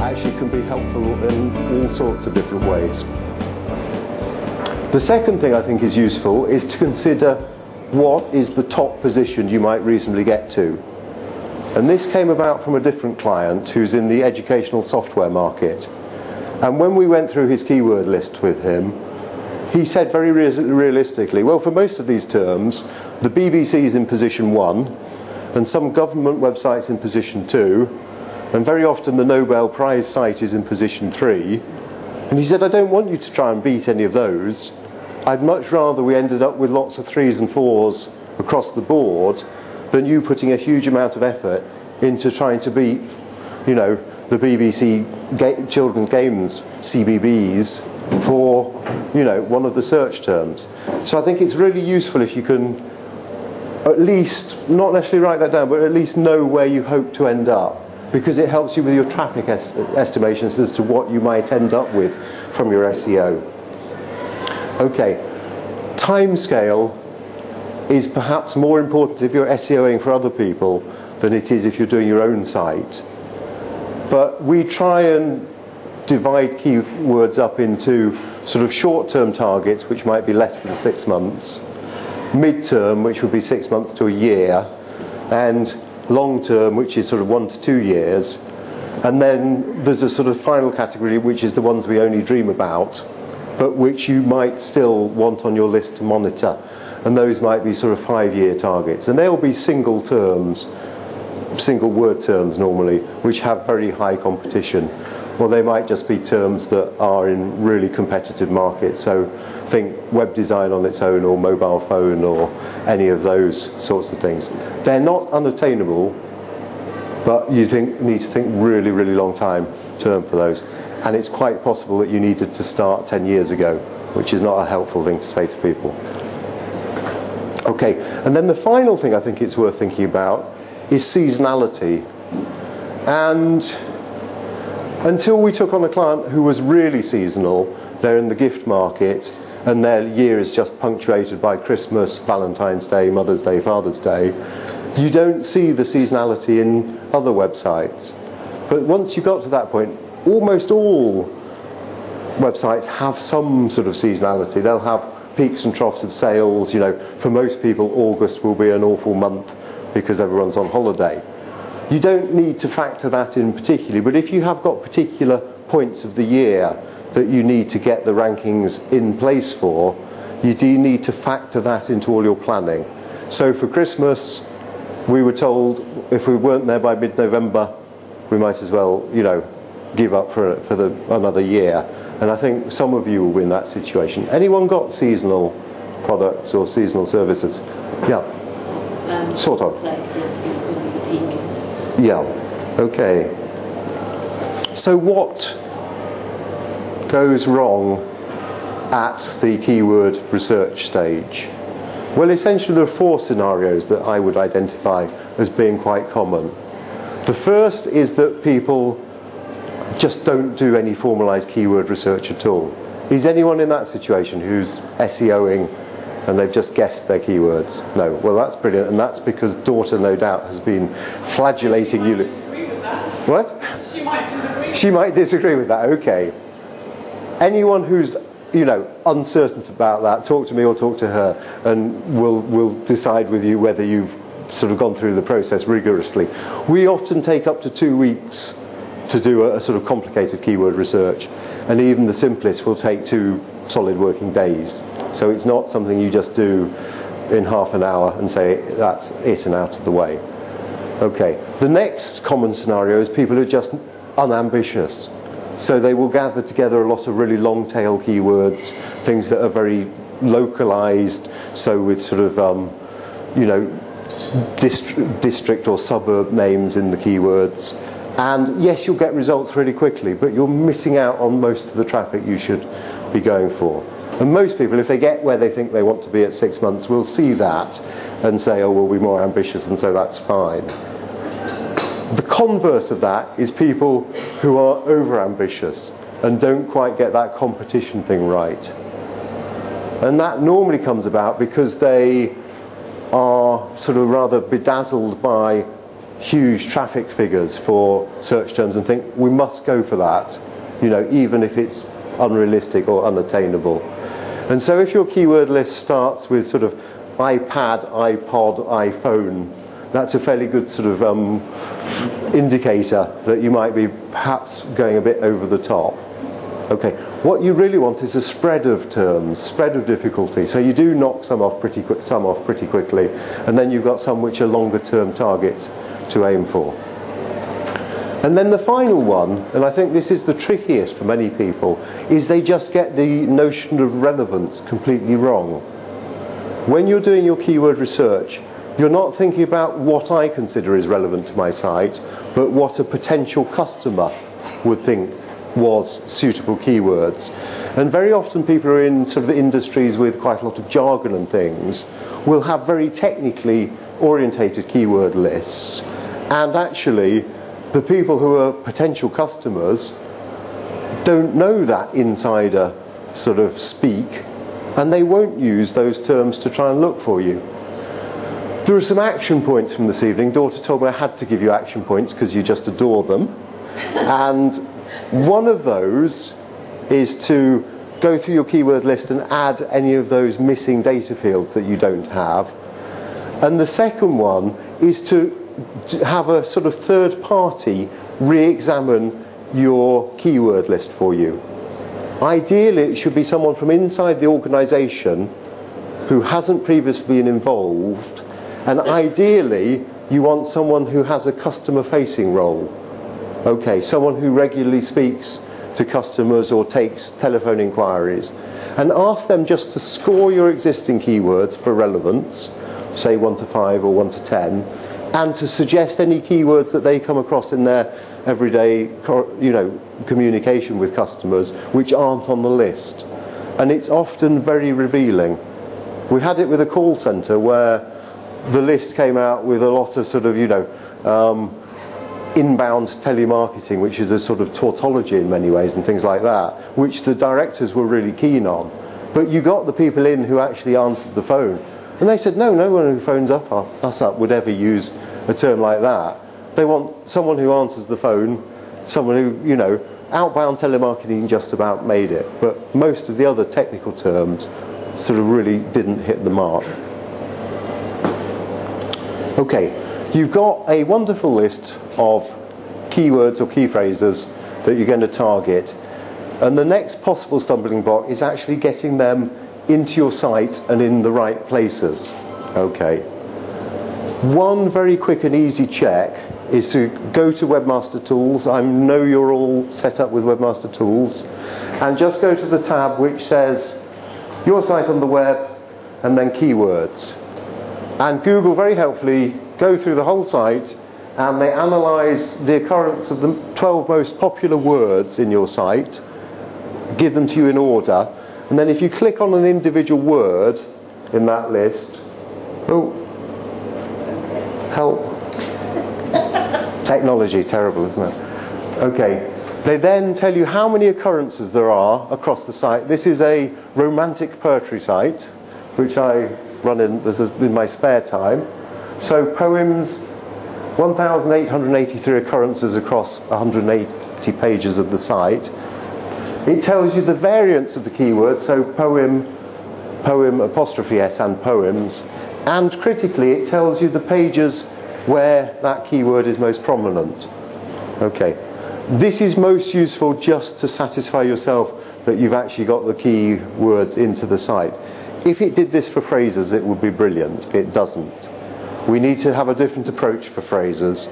actually can be helpful in all sorts of different ways. The second thing I think is useful is to consider what is the top position you might reasonably get to. And this came about from a different client who's in the educational software market. And when we went through his keyword list with him, he said very realistically, well, for most of these terms, the BBC's in position 1, and some government websites in position 2, and very often the Nobel Prize site is in position 3. And he said, I don't want you to try and beat any of those. I'd much rather we ended up with lots of 3s and 4s across the board than you putting a huge amount of effort into trying to beat, you know, the BBC children's games, CBBS, for, you know, one of the search terms. So I think it's really useful if you can at least, not necessarily write that down, but at least know where you hope to end up, because it helps you with your traffic estimations as to what you might end up with from your SEO. Okay, timescale is perhaps more important if you're SEOing for other people than it is if you're doing your own site. But we try and divide keywords up into sort of short-term targets, which might be less than 6 months, mid-term, which would be 6 months to a year, and long-term, which is sort of 1 to 2 years. And then there's a sort of final category, which is the ones we only dream about, but which you might still want on your list to monitor. And those might be sort of 5-year targets. And they'll be single terms, single word terms normally, which have very high competition. Or they might just be terms that are in really competitive markets. So think web design on its own, or mobile phone, or any of those sorts of things. They're not unattainable, but you need to think really, really long term for those. And it's quite possible that you needed to start 10 years ago, which is not a helpful thing to say to people. Okay, and then the final thing I think it's worth thinking about is seasonality. And until we took on a client who was really seasonal, they're in the gift market, and their year is just punctuated by Christmas, Valentine's Day, Mother's Day, Father's Day, you don't see the seasonality in other websites. But once you got to that point, almost all websites have some sort of seasonality. They'll have peaks and troughs of sales. You know, for most people, August will be an awful month because everyone's on holiday. You don't need to factor that in particularly, but if you have got particular points of the year that you need to get the rankings in place for, you do need to factor that into all your planning. So for Christmas, we were told if we weren't there by mid-November, we might as well, you know, give up for another year. And I think some of you will be in that situation. Anyone got seasonal products or seasonal services? Yeah. Sort of. This is the peak, isn't it? Yeah. Okay. So what goes wrong at the keyword research stage? Well, essentially there are 4 scenarios that I would identify as being quite common. The first is that people just don't do any formalized keyword research at all. Is anyone in that situation who's SEOing and they've just guessed their keywords? No. Well, that's brilliant, and that's because daughter, no doubt, has been flagellating you. Disagree with that. What? She might disagree. She might disagree with that. Okay. Anyone who's, you know, uncertain about that, talk to me or talk to her, and we'll decide with you whether you've sort of gone through the process rigorously. We often take up to 2 weeks to do a sort of complicated keyword research, and even the simplest will take 2 solid working days. So it's not something you just do in half an hour and say that's it and out of the way. Okay. The next common scenario is people who are just unambitious. So they will gather together a lot of really long tail keywords, things that are very localized, so with sort of, you know, district or suburb names in the keywords. And yes, you'll get results really quickly, but you're missing out on most of the traffic you should be going for. And most people, if they get where they think they want to be at 6 months, will see that and say, oh, we'll be more ambitious, and so that's fine. The converse of that is people who are over-ambitious and don't quite get that competition thing right. And that normally comes about because they are sort of rather bedazzled by huge traffic figures for search terms and think we must go for that, you know, even if it's unrealistic or unattainable. And so if your keyword list starts with sort of iPad, iPod, iPhone, that's a fairly good sort of indicator that you might be perhaps going a bit over the top. Okay, what you really want is a spread of terms, spread of difficulty. So you do knock some off pretty quickly, and then you've got some which are longer term targets to aim for. And then the final one, and I think this is the trickiest for many people, is they just get the notion of relevance completely wrong. When you're doing your keyword research, you're not thinking about what I consider is relevant to my site, but what a potential customer would think was suitable keywords. And very often people who are in sort of industries with quite a lot of jargon and things will have very technically orientated keyword lists, and actually the people who are potential customers don't know that insider sort of speak, and they won't use those terms to try and look for you. There are some action points from this evening. Daughter told me I had to give you action points because you just adore them. And one of those is to go through your keyword list and add any of those missing data fields that you don't have. And the second one is to have a sort of third party re-examine your keyword list for you. Ideally, it should be someone from inside the organisation who hasn't previously been involved, and ideally you want someone who has a customer-facing role. Okay, someone who regularly speaks to customers or takes telephone inquiries, and ask them just to score your existing keywords for relevance, say 1 to 5 or 1 to 10, and to suggest any keywords that they come across in their everyday, communication with customers which aren't on the list. And it's often very revealing. We had it with a call centre where the list came out with a lot of sort of, inbound telemarketing, which is a sort of tautology in many ways and things like that, which the directors were really keen on. But you got the people in who actually answered the phone, and they said, no one who phones us up would ever use a term like that. They want someone who answers the phone, someone who, outbound telemarketing just about made it, but most of the other technical terms sort of really didn't hit the mark. Okay, you've got a wonderful list of keywords or key phrases that you're going to target, and the next possible stumbling block is actually getting them into your site and in the right places. Okay. One very quick and easy check is to go to Webmaster Tools. I know you're all set up with Webmaster Tools, and just go to the tab which says your site on the web and then keywords. And Google very helpfully go through the whole site, and they analyse the occurrence of the 12 most popular words in your site, give them to you in order, and then if you click on an individual word in that list, help. Technology, terrible, isn't it? Okay. They then tell you how many occurrences there are across the site. This is a romantic poetry site, which I run in my spare time. So poems, 1,883 occurrences across 180 pages of the site. It tells you the variants of the keyword, so poem, apostrophe S, and poems. And critically, it tells you the pages where that keyword is most prominent. Okay. This is most useful just to satisfy yourself that you've actually got the keywords into the site. If it did this for phrases, it would be brilliant. It doesn't. We need to have a different approach for phrases.